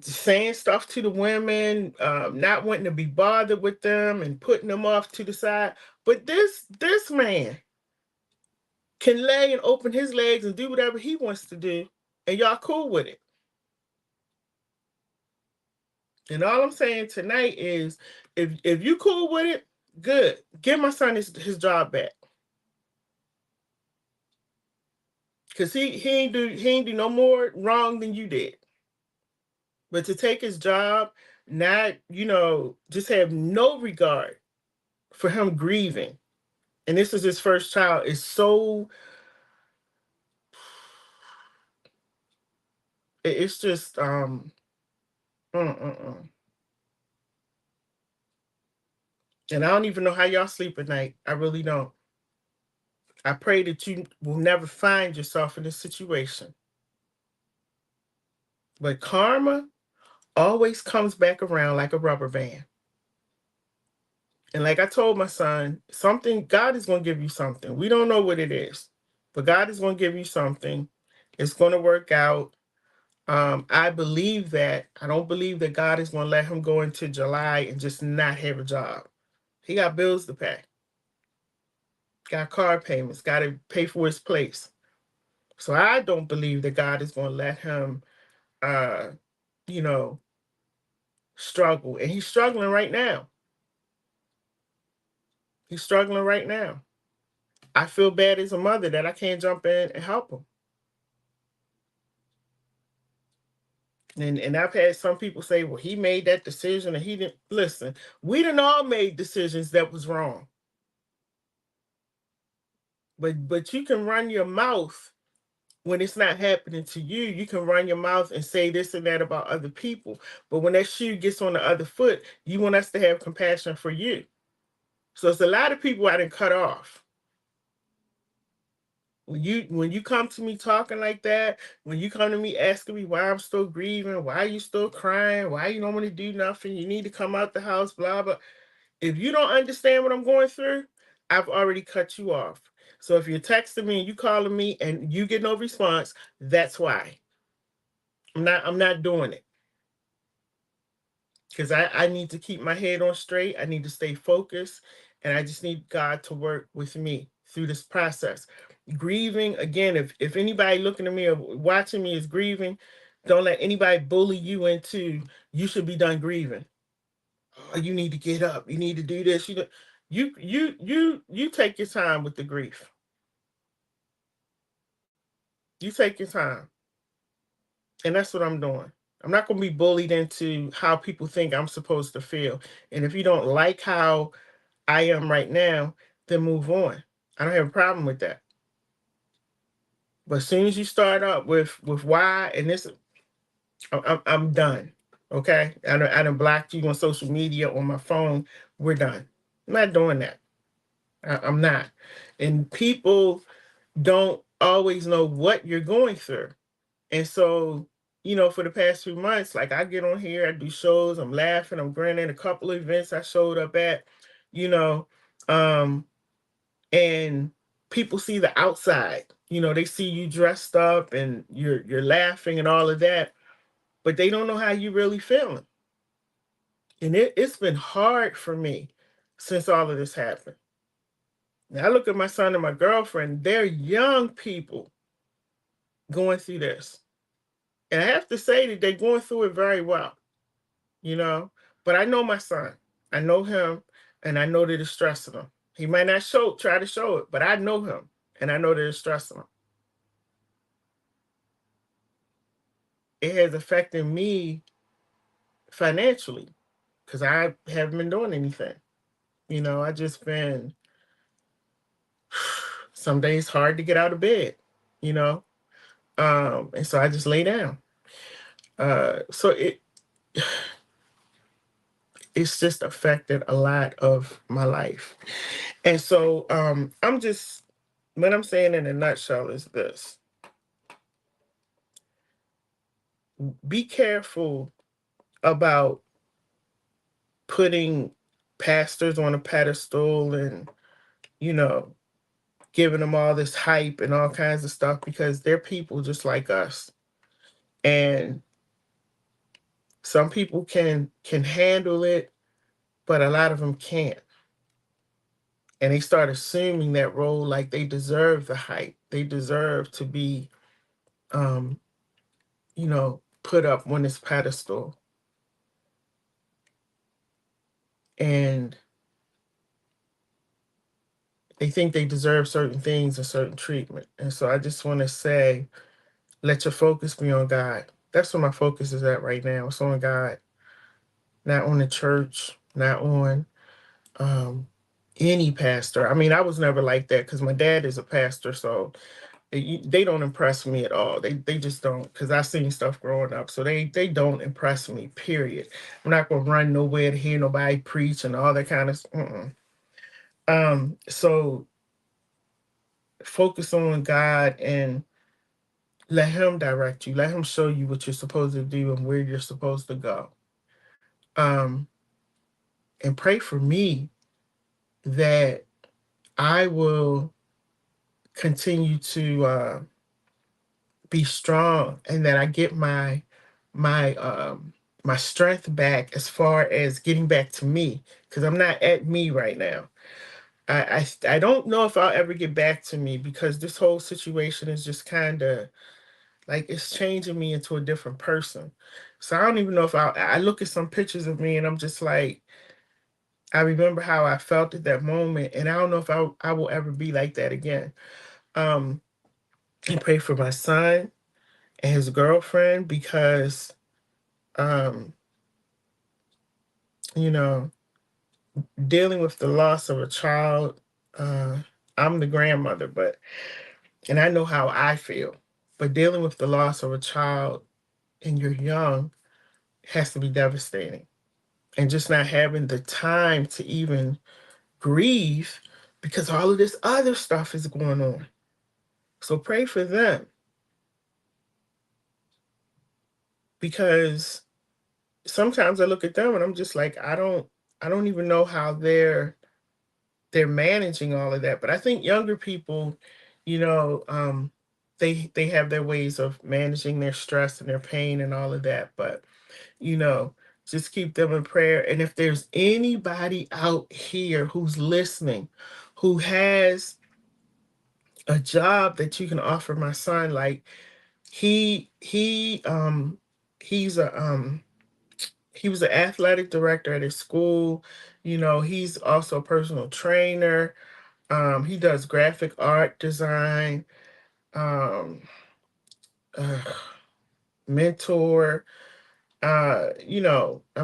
saying stuff to the women, not wanting to be bothered with them and putting them off to the side. But this man can lay and open his legs and do whatever he wants to do, and y'all cool with it. And all I'm saying tonight is, if you cool with it, good. Give my son his job back. Cause he ain't do no more wrong than you did. But to take his job, not, just have no regard for him grieving. And this is his first child, is so it's just mm. And I don't even know how y'all sleep at night. I really don't. I pray that you will never find yourself in this situation. But karma always comes back around like a rubber band. And like I told my son, something, God is going to give you something. We don't know what it is, but God is going to give you something. It's going to work out. I believe that. I don't believe that God is going to let him go into July and just not have a job. He got bills to pay, got car payments, got to pay for his place. So I don't believe that God is going to let him, uh, you know, struggle. And he's struggling right now. He's struggling right now. I feel bad as a mother that I can't jump in and help him. And I've had some people say, well, he made that decision and he didn't listen. We done all made decisions that was wrong. But you can run your mouth when it's not happening to you. You can run your mouth and say this and that about other people. But when that shoe gets on the other foot, you want us to have compassion for you. So it's a lot of people I didn't cut off. When you come to me talking like that, when you come to me asking me why I'm still grieving, why you still crying, why you don't want to do nothing, you need to come out the house, blah blah. If you don't understand what I'm going through, I've already cut you off. So if you're texting me and you calling me and you get no response, that's why. I'm not doing it. Because I need to keep my head on straight. I need to stay focused. And I just need God to work with me through this process. Grieving, again, if anybody looking at me or watching me is grieving, don't let anybody bully you into you should be done grieving. Oh, you need to get up. You need to do this. You take your time with the grief. You take your time. And that's what I'm doing. I'm not going to be bullied into how people think I'm supposed to feel. And if you don't like how I am right now, then move on. I don't have a problem with that. But as soon as you start up with why and this, I'm done. Okay, I done blocked you on social media, on my phone. We're done. I'm not doing that. I'm not. And people don't always know what you're going through. And so, for the past few months, like I get on here, I do shows, I'm laughing, I'm grinning. A couple of events I showed up at, you know, um, and people see the outside. They see you dressed up and you're laughing and all of that, but they don't know how you really feeling. And it's been hard for me since all of this happened. Now I look at my son and my girlfriend, they're young people going through this. And I have to say that they're going through it very well, you know. But I know my son. I know him and I know that it's stressing him. He might not try to show it, but I know him and I know that it's stressing him. It has affected me financially because I haven't been doing anything. I just been some days hard to get out of bed, you know. And so I just lay down. So it's just affected a lot of my life. And so I'm just what I'm saying in a nutshell is this: be careful about putting pastors on a pedestal and, you know, giving them all this hype and all kinds of stuff because they're people just like us. And some people can handle it, but a lot of them can't. And they start assuming that role like they deserve the hype. They deserve to be um, put up on this pedestal. And they think they deserve certain things and certain treatment. And so I just want to say, let your focus be on God. That's where my focus is at right now. It's on God, not on the church, not on um, any pastor. I mean, I was never like that because my dad is a pastor, so they don't impress me at all. They just don't, because I've seen stuff growing up, so they don't impress me. Period. I'm not gonna run nowhere to hear nobody preach and all that kind of. So focus on God and let Him direct you. Let Him show you what you're supposed to do and where you're supposed to go. Um, and pray for me that I will continue to be strong and that I get my my strength back as far as getting back to me because I'm not at me right now. I don't know if I'll ever get back to me because this whole situation is just kind of like it's changing me into a different person. So I don't even know if I look at some pictures of me and I'm just like I remember how I felt at that moment and I don't know if I will ever be like that again. Um and pray for my son and his girlfriend because um you know dealing with the loss of a child. I'm the grandmother, and I know how I feel, but dealing with the loss of a child and you're young has to be devastating. And just not having the time to even grieve because all of this other stuff is going on. So pray for them because sometimes I look at them and I'm just like, I don't even know how they're managing all of that. But I think younger people, you know, they have their ways of managing their stress and their pain and all of that. But you know, just keep them in prayer. And if there's anybody out here who's listening, who has a job that you can offer my son, like he he's a he was an athletic director at his school. He's also a personal trainer. He does graphic art design, um, uh, mentor. I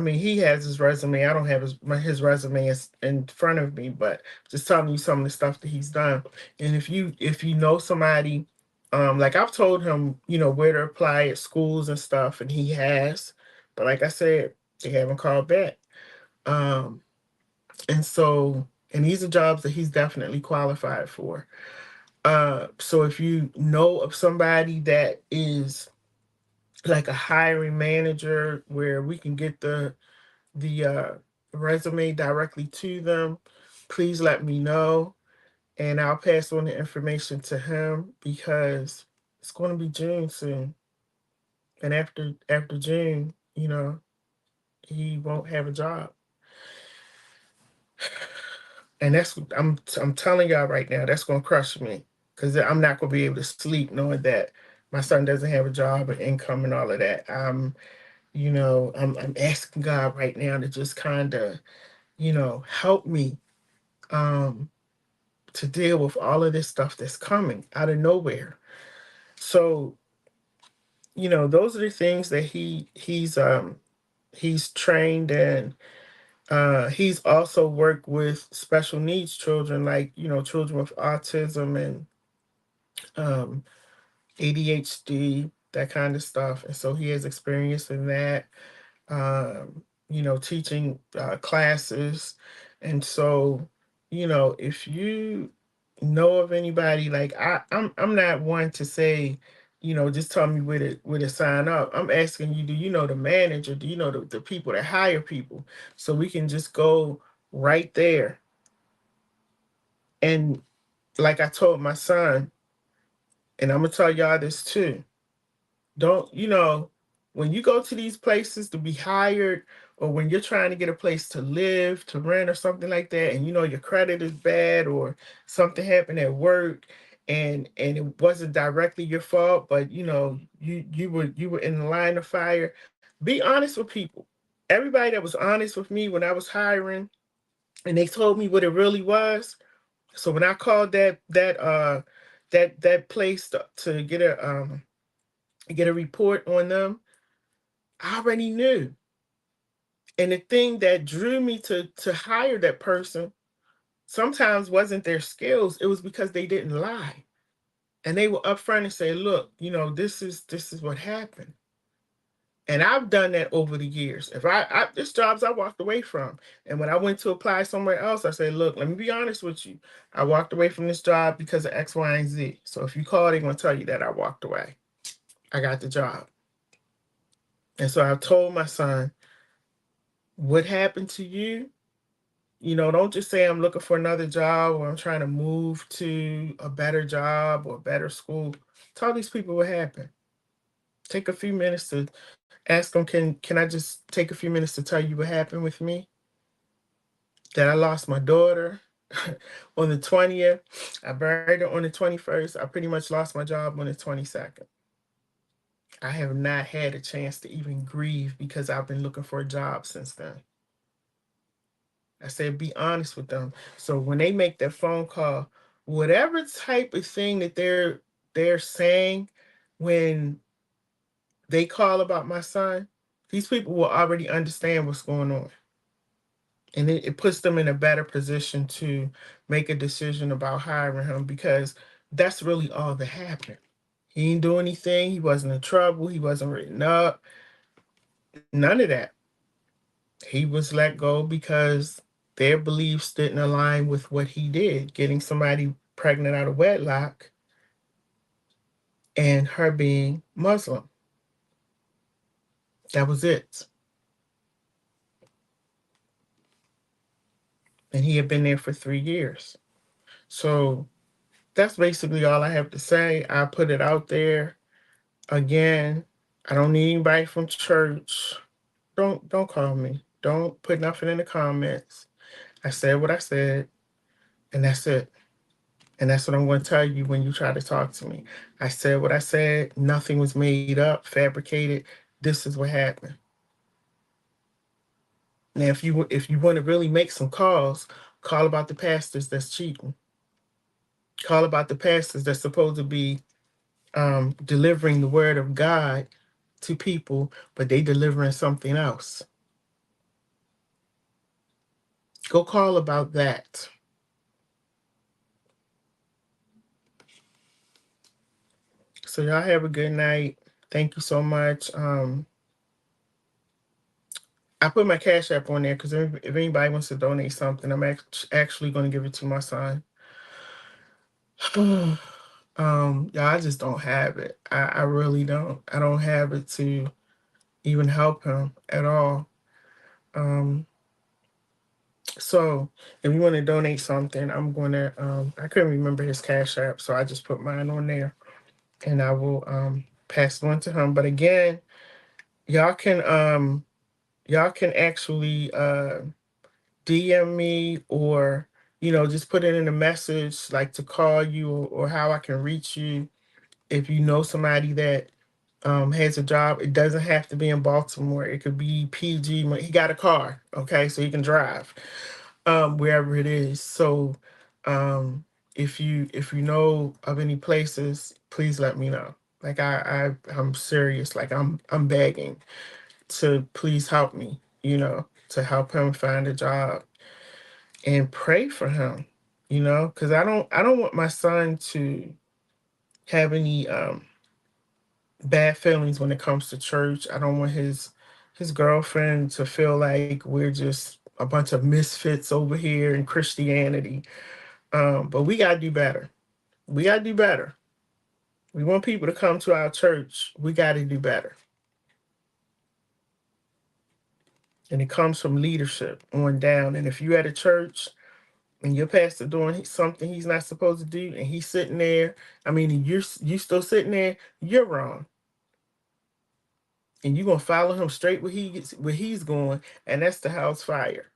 mean, he has his resume. I don't have his resume is in front of me, but just telling you some of the stuff that he's done. And if you know somebody, like I've told him, where to apply at schools and stuff, and he has. But like I said, they haven't called back. Um, and these are jobs that he's definitely qualified for. So if you know of somebody that is like a hiring manager where we can get the resume directly to them, please let me know, and I'll pass on the information to him because it's going to be June soon, and after June, he won't have a job, and I'm telling y'all right now, that's going to crush me because I'm not going to be able to sleep knowing that my son doesn't have a job or income and all of that. I'm asking God right now to just kind of help me um to deal with all of this stuff that's coming out of nowhere. So, those are the things that he's trained in. He's also worked with special needs children, like, children with autism and um ADHD, that kind of stuff. And so he has experience in that, teaching classes. And so, if you know of anybody, like I'm not one to say, just tell me where to sign up. I'm asking you, do you know the manager? Do you know the people that hire people? So we can just go right there. And like I told my son, and I'm gonna tell y'all this too. Don't, when you go to these places to be hired, or when you're trying to get a place to live, to rent, or something like that, and your credit is bad, or something happened at work, and it wasn't directly your fault, but you were in the line of fire. Be honest with people. Everybody that was honest with me when I was hiring, and they told me what it really was. So when I called that place to get a report on them, I already knew. And the thing that drew me to hire that person sometimes wasn't their skills. It was because they didn't lie. And they were upfront and say, look, this is what happened. And I've done that over the years. If there's jobs I walked away from. And when I went to apply somewhere else, I said, look, let me be honest with you. I walked away from this job because of X, Y, and Z. So if you call, they're gonna tell you that I walked away. I got the job. And so I told my son, what happened to you? Don't just say I'm looking for another job or I'm trying to move to a better job or a better school. Tell these people what happened. Take a few minutes to ask them, can I just take a few minutes to tell you what happened with me? That I lost my daughter on the 20th. I buried her on the 21st. I pretty much lost my job on the 22nd. I have not had a chance to even grieve because I've been looking for a job since then. I said, be honest with them. So when they make that phone call, whatever type of thing that they're saying when they call about my son, these people will already understand what's going on. And it puts them in a better position to make a decision about hiring him because that's really all that happened. He didn't do anything. He wasn't in trouble. He wasn't written up. None of that. He was let go because their beliefs didn't align with what he did, getting somebody pregnant out of wedlock and her being Muslim. That was it. And he had been there for 3 years. So that's basically all I have to say. I put it out there. Again, I don't need anybody from church. Don't call me. Don't put nothing in the comments. I said what I said, and that's it. And that's what I'm going to tell you when you try to talk to me. I said what I said. Nothing was made up, fabricated. This is what happened. Now, if you want to really make some calls, call about the pastors that's cheating. Call about the pastors that's supposed to be delivering the word of God to people, but they delivering something else. Go call about that. So y'all have a good night. Thank you so much. I put my Cash App on there because if anybody wants to donate something, I'm actually going to give it to my son. Yeah, I just don't have it. I really don't. I don't have it to even help him at all. Um, so if you want to donate something, I'm gonna I couldn't remember his Cash App, so I just put mine on there and I will pass it on to him. But again, y'all can y'all can actually DM me or just put it in a message like to call you or how I can reach you if you know somebody that has a job. It doesn't have to be in Baltimore. It could be PG. He got a car, okay, so he can drive wherever it is. So if you know of any places, please let me know. Like I'm serious. Like I'm begging to please help me. To help him find a job and pray for him. Because I don't want my son to have any bad feelings when it comes to church. I don't want his girlfriend to feel like we're just a bunch of misfits over here in Christianity. But we gotta do better. We gotta do better. We want people to come to our church. We gotta do better. And it comes from leadership on down. And if you at a church and your pastor doing something he's not supposed to do, and he's sitting there, I mean, you still sitting there, you're wrong. And you're gonna follow him straight where he's going, and that's the house fire.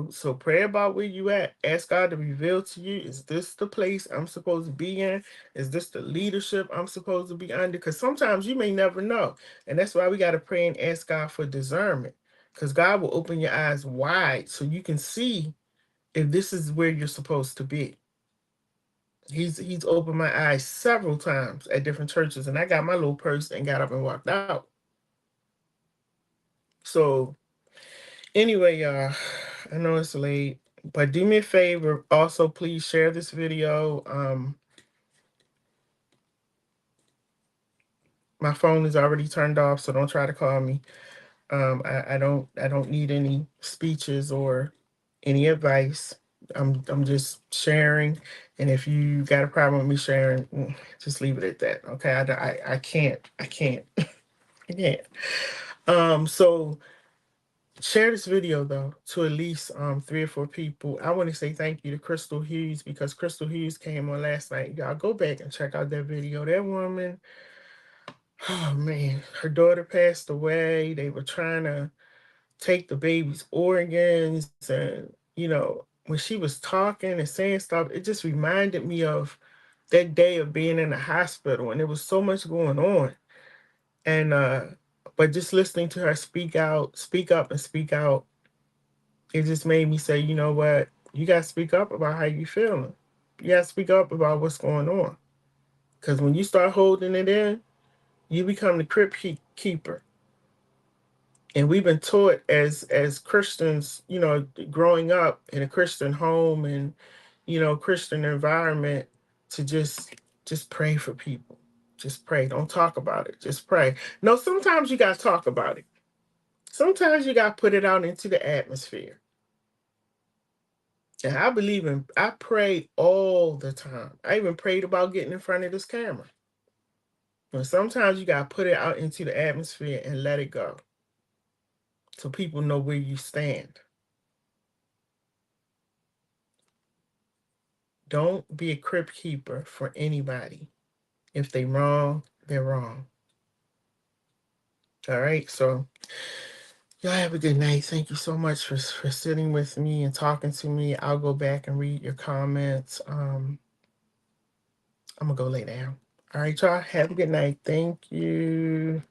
So pray about where you at. Ask God to reveal to you, is this the place I'm supposed to be in? Is this the leadership I'm supposed to be under? Because sometimes you may never know. And that's why we got to pray and ask God for discernment. Because God will open your eyes wide so you can see if this is where you're supposed to be. He's opened my eyes several times at different churches, and I got my little purse and got up and walked out. So anyway, y'all, I know it's late, but do me a favor. Also, please share this video. My phone is already turned off, so don't try to call me. I don't need any speeches or any advice. I'm just sharing, and if you got a problem with me sharing, just leave it at that. Okay, I can't I can't. So share this video though to at least 3 or 4 people. I want to say thank you to Crystal Hughes because Crystal Hughes came on last night. Y'all go back and check out that video. That woman, oh man, her daughter passed away. They were trying to take the baby's organs, and when she was talking and saying stuff, it just reminded me of that day of being in the hospital, and there was so much going on. And but just listening to her speak up and speak out, it just made me say, you know what? You got to speak up about how you feeling. You got to speak up about what's going on. Because when you start holding it in, you become the crypt keeper. And we've been taught as Christians, growing up in a Christian home and Christian environment, to just pray for people. Just pray. Don't talk about it. Just pray. No, sometimes you got to talk about it. Sometimes you got to put it out into the atmosphere. And I pray all the time. I even prayed about getting in front of this camera. But sometimes you got to put it out into the atmosphere and let it go so people know where you stand. Don't be a crypt keeper for anybody. If they wrong, they're wrong. All right. So y'all have a good night. Thank you so much for sitting with me and talking to me. I'll go back and read your comments. I'm gonna go lay down. All right, y'all. Have a good night. Thank you.